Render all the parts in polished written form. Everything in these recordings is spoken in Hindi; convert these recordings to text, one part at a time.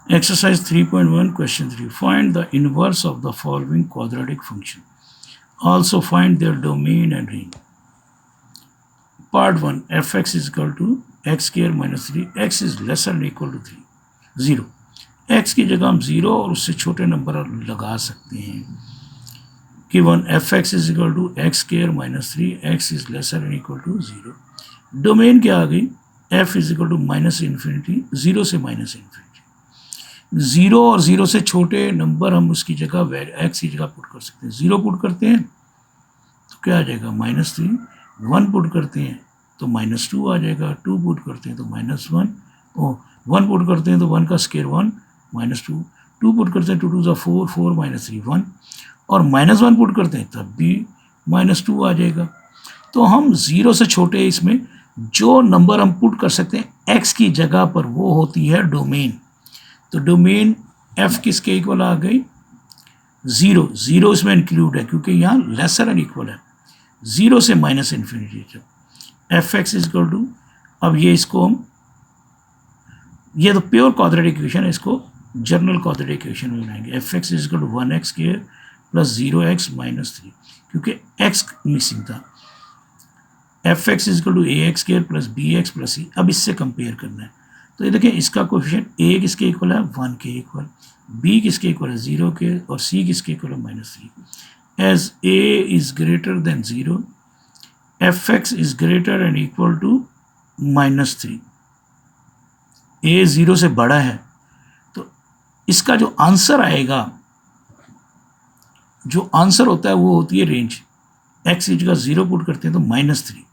Exercise 3.1 question 3. Find the inverse of the following quadratic function. Also find their domain and range. Part 1. fx is equal to x square minus 3. x is lesser than equal to 3. 0. x की जगह हम 0 और उससे छोटे नंबर लगा सकते हैं. Given fx is equal to x square minus 3. x is lesser than equal to 0. Domain क्या आ गई? f is equal to minus infinity. 0 से minus infinity. 0 और 0 से छोटे नंबर हम उसकी जगह x की जगह पुट कर सकते हैं. 0 पुट करते हैं तो क्या आ जाएगा? -3. 1 पुट करते हैं तो -2 आ जाएगा. 2 पुट करते हैं तो -1. 1 पुट करते हैं तो 1 का स्क्वायर 1 -2. 2 पुट करते हैं 2 2 ज़ा 4 4 -3 1. और -1 पुट करते हैं तब भी -2 आ जाएगा. तो हम 0 से छोटे इसमें जो नंबर हम पुट कर सकते हैं x की जगह पर वो होती है डोमेन. तो डोमेन f किसके इक्वल आ गई? 0. 0 इसमें इंक्लूड है क्योंकि यहाँ लेसर एंड इक्वल है. 0 से माइनस इन्फिनिटी तक f x is equal to, अब ये इसको हम, ये तो प्योर क्वाड्रेटिक इक्वेशन है, इसको जनरल क्वाड्रेटिक इक्वेशन में बनाएंगे. F x is equal to 1x square plus 0x minus 3 क्योंकि x मिसिंग था. F x is equal to ax square plus bx plus c. अब इससे कंपेयर करना है तो ये देखिए इसका कोएफिशिएंट a किसके इक्वल है? 1 के इक्वल. b किसके इक्वल है? 0 के. और c किसके इक्वल है? -3. As a is greater than 0, fx is greater and equal to -3. a 0 से बड़ा है तो इसका जो आंसर आएगा, जो आंसर होता है वो होती है रेंज. x की जगह 0 पुट करते हैं तो -3,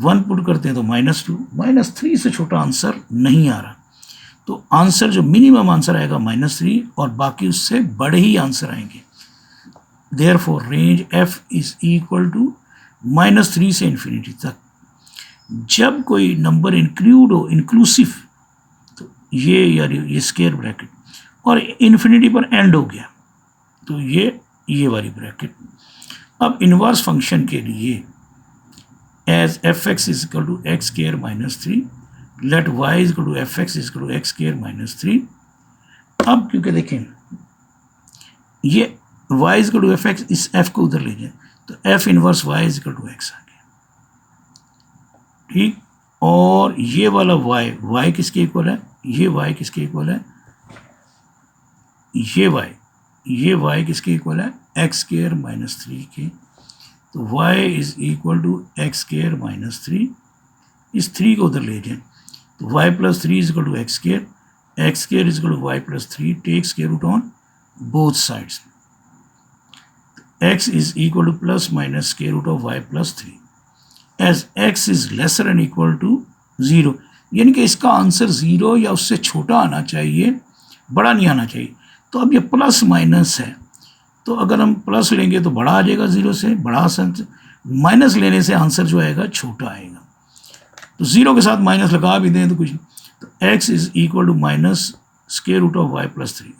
1 पुट करते हैं तो -2, -3 से छोटा आंसर नहीं आ रहा. तो आंसर जो मिनिमम आंसर आएगा -3 और बाकी उससे बड़े ही आंसर आएंगे. Therefore, range f is equal to -3 से इन्फिनिटी तक. जब कोई नंबर इंक्लूड हो, इंक्लूसिव, तो ये स्क्वायर ब्रैकेट, और इन्फिनिटी पर एंड हो गया तो ये वाली ब्रैकेट. अब इनवर्स फंक्शन के लिए as f x is equal to x square minus 3, let y is equal to f x is equal to x square minus 3. अब क्योंकि देखें ये y is equal to f x, इस f को उधर ले जाए तो f inverse y is equal to x आ गया. ठीक. और ये वाला y किसके इक्वल है? ये y किसके इक्वल है? ये y किसके इक्वल है? x स्क्वायर माइनस 3 के. तो y is equal to x square minus 3. इस 3 को उधर ले जाए तो y plus 3 is equal to x square. X square is equal to y plus 3. Take square root on both sides. x is equal to plus minus square root of y plus 3. As x is lesser than equal to 0, यानी कि इसका आंसर 0 या उससे छोटा आना चाहिए, बड़ा नहीं आना चाहिए. तो अब ये प्लस माइनस है तो अगर हम प्लस लेंगे तो बड़ा आ जाएगा 0 से, बड़ा आंसर. माइनस लेने से आंसर जो आएगा छोटा आएगा. तो 0 के साथ माइनस लगा भी दें तो कुछ. तो x is equal to minus square root of y plus 3.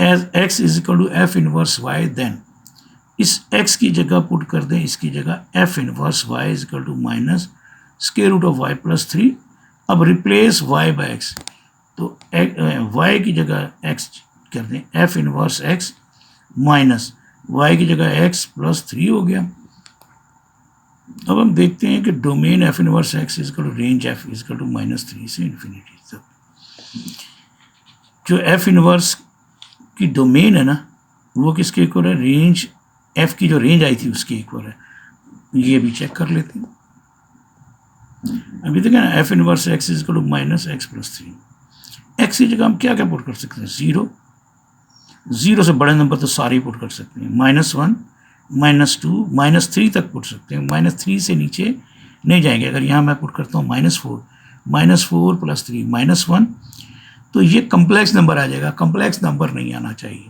As x is equal to f inverse y, then इस x की जगह पुट कर दें इसकी जगह f inverse y is equal to minus square root of y plus 3. अब रिप्लेस y बाय x तो y की जगह x कर दें f inverse x minus y की जगह x प्लस 3 हो गया. अब हम देखते हैं कि domain f inverse x is equal to range f is equal to -3 से इन्फिनिटी तक. जो f इनवर्स की डोमेन है ना वो किसके इक्वल है? रेंज f की जो रेंज आई थी उसके इक्वल है. ये भी चेक कर लेते हैं. अभी तक है ना f inverse x is equal to minus x plus 3. x की जगह हम क्या क्या पुट कर सकते हैं? 0 से बड़े नंबर तो सारे ही पुट कर सकते हैं. -1, -2, -3 तक पुट सकते हैं. -3 से नीचे नहीं जाएंगे. अगर यहाँ मैं पुट करता हूँ -4 प्लस 3 -1 तो ये कम्प्लेक्स नंबर आ जाएगा. कम्प्लेक्स नंबर नहीं आना चाहिए.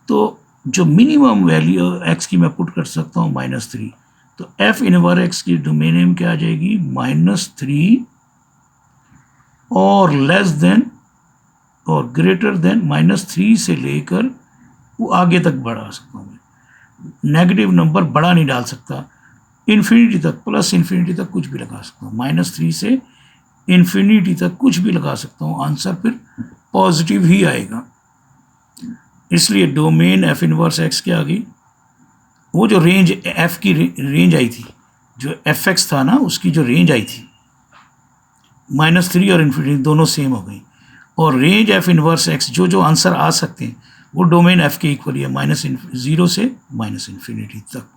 तो जो मिनिमम वैल्यू x की मैं पुट कर सकता हूँ -3, तो f इनवर्स x की डोमेन में क्या आ जाएगी? -3 और लेस देन और ग्रेटर देन -3 से लेकर वो आगे तक बढ़ा सकता हूँ. नेगेटिव नंबर बड़ा नहीं डाल सकता. इन्फिनिटी तक, प्लस इन्फिनिटी तक कुछ भी लगा सकता हूँ. -3 से इन्फिनिटी तक कुछ भी लगा सकता हूँ. आंसर फिर पॉजिटिव ही आएगा। इसलिए डोमेन एफ इनवर्स एक्स के आगे वो जो रेंज एफ की रेंज आई थी, जो एफ एक्स था ना, उसकी जो रेंज आई थी -3 और इन्फिनिटी दोनों सेम हो गई, और रेंज एफ इनवर्स एक्स जो जो आंसर आ सकते हैं वो डोमेन एफ के इक्वल है -0 से -इन्फिनिटी तक।